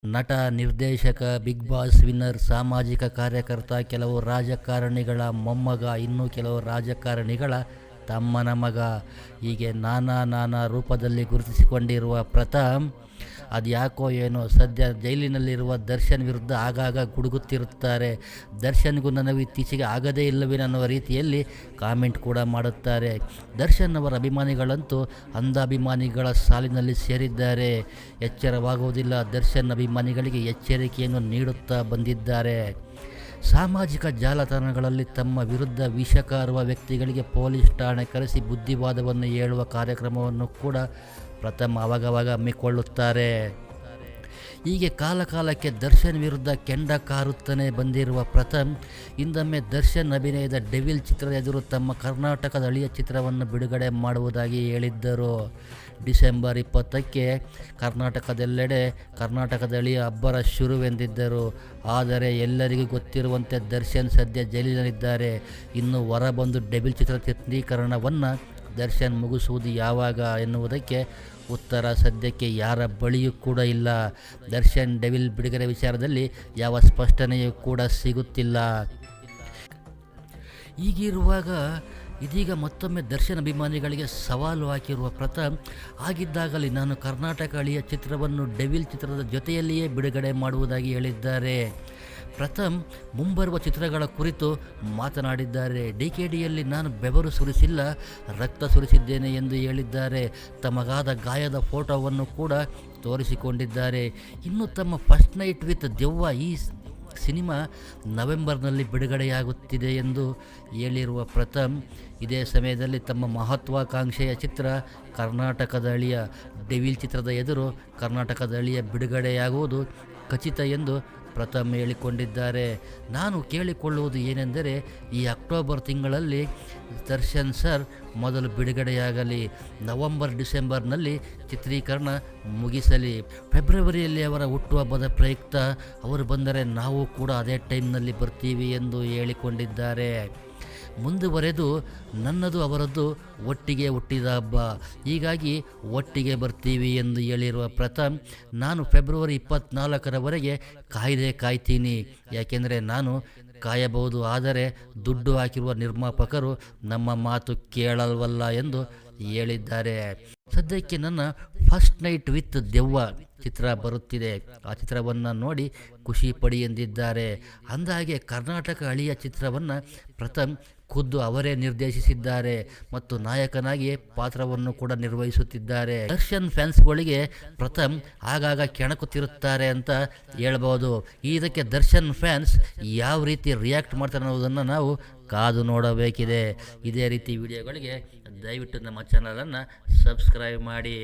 ನಟ, ನಿರ್ದೇಶಕ, big boss winner, ಸಾಮಾಜಿಕ ಕಾರ್ಯಕರ್ತ, ಕೆಲವು ರಾಜಕಾರಣಿಗಳ ಮೊಮ್ಮಗ, ಇನ್ನು ಕೆಲವು ರಾಜಕಾರಣಿಗಳ ತಮ್ಮನ ಮಗ, ಹೀಗೆ ನಾನಾ ರೂಪದಲ್ಲಿ ಗುರುತಿಸಿಕೊಂಡಿರುವ ಪ್ರಥಮ್ ಅದ್ಯಾಕೋ ಏನೋ ಸದ್ಯ ಜೈಲಿನಲ್ಲಿರುವ ದರ್ಶನ್ ವಿರುದ್ಧ ಆಗಾಗ ಗುಡುಗುತ್ತಿರುತ್ತಾರೆ. ದರ್ಶನ್ಗೂ ನನಗೂ ಇತ್ತೀಚೆಗೆ ಆಗದೇ ಇಲ್ಲವೇನೋ ಅನ್ನುವ ರೀತಿಯಲ್ಲಿ ಕಾಮೆಂಟ್ ಕೂಡ ಮಾಡುತ್ತಾರೆ. ದರ್ಶನ್ ಅವರ ಅಭಿಮಾನಿಗಳಂತೂ ಅಂಧಾಭಿಮಾನಿಗಳ ಸಾಲಿನಲ್ಲಿ ಸೇರಿದ್ದಾರೆ. ಎಚ್ಚರವಾಗುವುದಿಲ್ಲ. ದರ್ಶನ್ ಅಭಿಮಾನಿಗಳಿಗೆ ಎಚ್ಚರಿಕೆಯನ್ನು ನೀಡುತ್ತಾ ಬಂದಿದ್ದಾರೆ. ಸಾಮಾಜಿಕ ಜಾಲತಾಣಗಳಲ್ಲಿ ತಮ್ಮ ವಿರುದ್ಧ ವಿಷಕಾರುವ ವ್ಯಕ್ತಿಗಳಿಗೆ ಪೊಲೀಸ್ ಠಾಣೆ ಕರೆಸಿ ಬುದ್ಧಿವಾದವನ್ನು ಹೇಳುವ ಕಾರ್ಯಕ್ರಮವನ್ನು ಕೂಡ ಪ್ರಥಮ್ ಆವಾಗವಾಗ ಹಮ್ಮಿಕೊಳ್ಳುತ್ತಾರೆ. ಹೀಗೆ ಕಾಲಕಾಲಕ್ಕೆ ದರ್ಶನ್ ವಿರುದ್ಧ ಕೆಂಡ ಕಾರುತ್ತಲೇ ಬಂದಿರುವ ಪ್ರಥಮ್ ಇಂದೊಮ್ಮೆ ದರ್ಶನ್ ಅಭಿನಯದ ಡೆವಿಲ್ ಚಿತ್ರದ ಎದುರು ತಮ್ಮ ಕರ್ನಾಟಕದ ಅಳಿಯ ಚಿತ್ರವನ್ನು ಬಿಡುಗಡೆ ಮಾಡುವುದಾಗಿ ಹೇಳಿದ್ದರು. ಡಿಸೆಂಬರ್ 20ಕ್ಕೆ ಕರ್ನಾಟಕದೆಲ್ಲೆಡೆ ಕರ್ನಾಟಕದ ಅಳಿಯ ಅಬ್ಬರ ಶುರುವೆಂದಿದ್ದರು. ಆದರೆ ಎಲ್ಲರಿಗೂ ಗೊತ್ತಿರುವಂತೆ ದರ್ಶನ್ ಸದ್ಯ ಜೈಲಿನಲ್ಲಿದ್ದಾರೆ. ಇನ್ನು ಹೊರಬಂದು ಡೆವಿಲ್ ಚಿತ್ರದ ಚಿತ್ರೀಕರಣವನ್ನು ದರ್ಶನ್ ಮುಗಿಸುವುದು ಯಾವಾಗ ಎನ್ನುವುದಕ್ಕೆ ಉತ್ತರ ಸದ್ಯಕ್ಕೆ ಯಾರ ಬಳಿಯೂ ಕೂಡ ಇಲ್ಲ. ದರ್ಶನ್ ಡೆವಿಲ್ ಬಿಡುಗಡೆ ವಿಚಾರದಲ್ಲಿ ಯಾವ ಸ್ಪಷ್ಟನೆಯೂ ಕೂಡ ಸಿಗುತ್ತಿಲ್ಲ. ಹೀಗಿರುವಾಗ ಇದೀಗ ಮತ್ತೊಮ್ಮೆ ದರ್ಶನ್ ಅಭಿಮಾನಿಗಳಿಗೆ ಸವಾಲು ಹಾಕಿರುವ ಪ್ರಥಮ್, ಆಗಿದ್ದಾಗಲೇ ನಾನು ಕರ್ನಾಟಕ ಅಳಿಯ ಚಿತ್ರವನ್ನು ಡೆವಿಲ್ ಚಿತ್ರದ ಜೊತೆಯಲ್ಲಿಯೇ ಬಿಡುಗಡೆ ಮಾಡುವುದಾಗಿ ಹೇಳಿದ್ದಾರೆ. ಪ್ರಥಮ್ ಮುಂಬರುವ ಚಿತ್ರಗಳ ಕುರಿತು ಮಾತನಾಡಿದ್ದಾರೆ. ಡಿಕೆಡಿಯಲ್ಲಿ ನಾನು ಬೆವರು ಸುರಿಸಿಲ್ಲ, ರಕ್ತ ಸುರಿಸಿದ್ದೇನೆ ಎಂದು ಹೇಳಿದ್ದಾರೆ. ತಮಗಾದ ಗಾಯದ ಫೋಟೋವನ್ನು ಕೂಡ ತೋರಿಸಿಕೊಂಡಿದ್ದಾರೆ. ಇನ್ನು ತಮ್ಮ ಫಸ್ಟ್ ನೈಟ್ ವಿತ್ ದೆವ್ವ ಈ ಸಿನಿಮಾ ನವೆಂಬರ್ನಲ್ಲಿ ಬಿಡುಗಡೆಯಾಗುತ್ತಿದೆ ಎಂದು ಹೇಳಿರುವ ಪ್ರಥಮ್, ಇದೇ ಸಮಯದಲ್ಲಿ ತಮ್ಮ ಮಹತ್ವಾಕಾಂಕ್ಷೆಯ ಚಿತ್ರ ಕರ್ನಾಟಕದ ಅಳಿಯ ಡೆವಿಲ್ ಚಿತ್ರದ ಎದುರು ಕರ್ನಾಟಕದ ಅಳಿಯ ಬಿಡುಗಡೆಯಾಗುವುದು ಖಚಿತ ಎಂದು ಪ್ರಥಮ್ ಹೇಳಿಕೊಂಡಿದ್ದಾರೆ. ನಾನು ಕೇಳಿಕೊಳ್ಳುವುದು ಏನೆಂದರೆ, ಈ ಅಕ್ಟೋಬರ್ ತಿಂಗಳಲ್ಲಿ ದರ್ಶನ್ ಸರ್ ಮೊದಲು ಬಿಡುಗಡೆಯಾಗಲಿ, ನವಂಬರ್ ಡಿಸೆಂಬರ್ನಲ್ಲಿ ಚಿತ್ರೀಕರಣ ಮುಗಿಸಲಿ, ಫೆಬ್ರವರಿಯಲ್ಲಿ ಅವರ ಹುಟ್ಟುಹಬ್ಬದ ಪ್ರಯುಕ್ತ ಅವರು ಬಂದರೆ ನಾವು ಕೂಡ ಅದೇ ಟೈಮ್ನಲ್ಲಿ ಬರ್ತೀವಿ ಎಂದು ಹೇಳಿಕೊಂಡಿದ್ದಾರೆ. ಮುಂದುವರೆದು, ನನ್ನದು ಅವರದ್ದು ಒಟ್ಟಿಗೆ ಹುಟ್ಟಿದ ಹಬ್ಬ, ಹೀಗಾಗಿ ಒಟ್ಟಿಗೆ ಬರ್ತೀವಿ ಎಂದು ಹೇಳಿರುವ ಪ್ರಥಮ್, ನಾನು ಫೆಬ್ರವರಿ 24ರವರೆಗೆ ಕಾಯ್ತೀನಿ. ಯಾಕೆಂದರೆ ನಾನು ಕಾಯಬಹುದು, ಆದರೆ ದುಡ್ಡು ಹಾಕಿರುವ ನಿರ್ಮಾಪಕರು ನಮ್ಮ ಮಾತು ಕೇಳಲ್ವಲ್ಲ ಎಂದು ಹೇಳಿದ್ದಾರೆ. ಸದ್ಯಕ್ಕೆ ನನ್ನ ಫಸ್ಟ್ ನೈಟ್ ವಿತ್ ದೆವ್ವ ಚಿತ್ರ ಬರುತ್ತಿದೆ, ಆ ಚಿತ್ರವನ್ನು ನೋಡಿ ಖುಷಿ ಪಡಿ ಎಂದಿದ್ದಾರೆ. ಅಂದಹಾಗೆ ಕರ್ನಾಟಕ ಅಳಿಯ ಚಿತ್ರವನ್ನು ಪ್ರಥಮ್ ಖುದ್ದು ಅವರೇ ನಿರ್ದೇಶಿಸಿದ್ದಾರೆ ಮತ್ತು ನಾಯಕನಾಗಿ ಪಾತ್ರವನ್ನು ಕೂಡ ನಿರ್ವಹಿಸುತ್ತಿದ್ದಾರೆ. ದರ್ಶನ್ ಫ್ಯಾನ್ಸ್ಗಳಿಗೆ ಪ್ರಥಮ್ ಆಗಾಗ ಕೆಣಕುತ್ತಿರುತ್ತಾರೆ ಅಂತ ಹೇಳ್ಬೋದು. ಇದಕ್ಕೆ ದರ್ಶನ್ ಫ್ಯಾನ್ಸ್ ಯಾವ ರೀತಿ ರಿಯಾಕ್ಟ್ ಮಾಡ್ತಾರೆ ಅನ್ನೋದನ್ನು ನಾವು ಕಾದು ನೋಡಬೇಕಿದೆ. ಇದೇ ರೀತಿ ವಿಡಿಯೋಗಳಿಗೆ ದಯವಿಟ್ಟು ನಮ್ಮ ಚಾನಲನ್ನು ಸಬ್ಸ್ಕ್ರೈಬ್ ಮಾಡಿ.